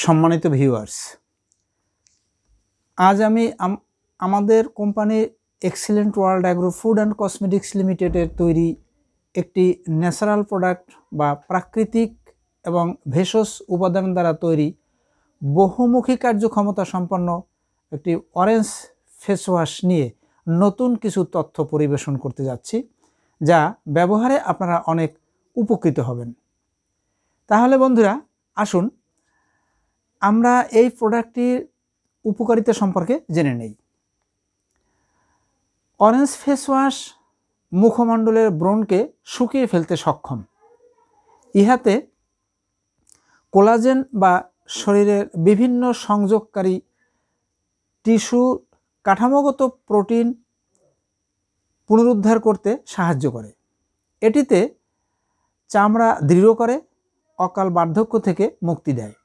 সম্মানিত ভিউয়ার্স, আজ আমি আমাদের company excellent world agro food and cosmetics লিমিটেডের তৈরি একটি ন্যাচারাল প্রোডাক্ট বা প্রাকৃতিক এবং ভেষজ উপাদান দ্বারা তৈরি বহুমুখী কার্যক্ষমতা সম্পন্ন একটি অরেঞ্জ ফেস ওয়াশ নিয়ে নতুন কিছু তথ্য পরিবেশন করতে যাচ্ছি, যা ব্যবহারে আপনারা অনেক উপকৃত হবেন। তাহলে বন্ধুরা, আসুন আমরা এই প্রোডাক্টটির উপকারিতা সম্পর্কে জেনে নেই। অরেঞ্জ ফেস ওয়াশ মুখমণ্ডলের ব্রণকে শুকিয়ে ফেলতে সক্ষম। ইহাতে কোলাজেন বা শরীরের বিভিন্ন সংযোগকারী টিস্যু কাঠামোগত প্রোটিন পুনরুদ্ধার করতে সাহায্য করে। এটিতে চামড়া দৃঢ় করে, অকাল বার্ধক্য থেকে মুক্তি দেয়।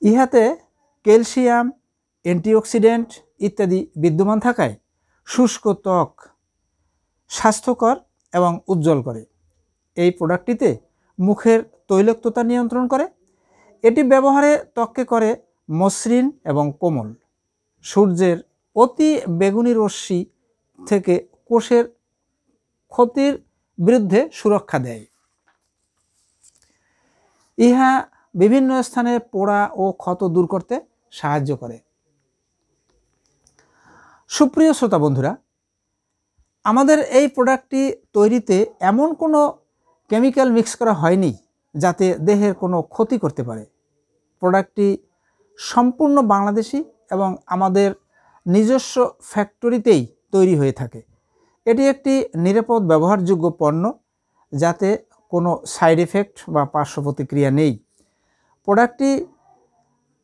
ইহাতে ক্যালসিয়াম, অ্যান্টিঅক্সিডেন্ট ইত্যাদি বিদ্যমান থাকায় শুষ্ক ত্বক স্বাস্থ্যকর এবং উজ্জ্বল করে। এই প্রোডাক্টটিতে মুখের তৈলাক্ততা নিয়ন্ত্রণ করে। এটি ব্যবহারে ত্বককে করে মসৃণ এবং কোমল। সূর্যের অতি বেগুনি রশ্মি থেকে কোষের ক্ষতির বিরুদ্ধে সুরক্ষা দেয়। ইহা বিভিন্ন স্থানে পোড়া ও ক্ষত দূর করতে সাহায্য করে। সুপ্রিয় শ্রোতা বন্ধুরা, আমাদের এই প্রোডাক্টটি তৈরিতে এমন কোনো কেমিক্যাল মিক্স করা হয়নি যাতে দেহের কোনো ক্ষতি করতে পারে। প্রোডাক্টটি সম্পূর্ণ বাংলাদেশি এবং আমাদের নিজস্ব ফ্যাক্টরিতেই তৈরি হয়ে থাকে। এটি একটি নিরাপদ ব্যবহারযোগ্য পণ্য, যাতে কোনো সাইড এফেক্ট বা পার্শ্ব প্রতিক্রিয়া নেই। প্রোডাক্টটি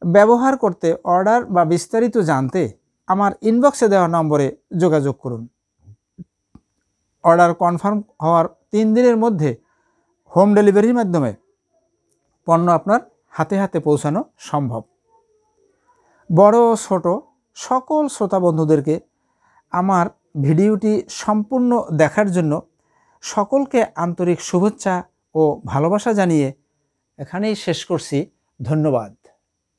ব্যবহার করতে অর্ডার বা বিস্তারিত জানতে আমার ইনবক্সে দেওয়া নম্বরে যোগাযোগ করুন। অর্ডার কনফার্ম হওয়ার 3 দিনের মধ্যে হোম ডেলিভারির মাধ্যমে পণ্য আপনার হাতে হাতে পৌঁছানো সম্ভব। বড় ও ছোট সকল শ্রোতা বন্ধুদেরকে আমার ভিডিওটি সম্পূর্ণ দেখার জন্য সকলকে আন্তরিক শুভেচ্ছা ও ভালোবাসা জানিয়ে এখানেই শেষ করছি। ধন্যবাদ।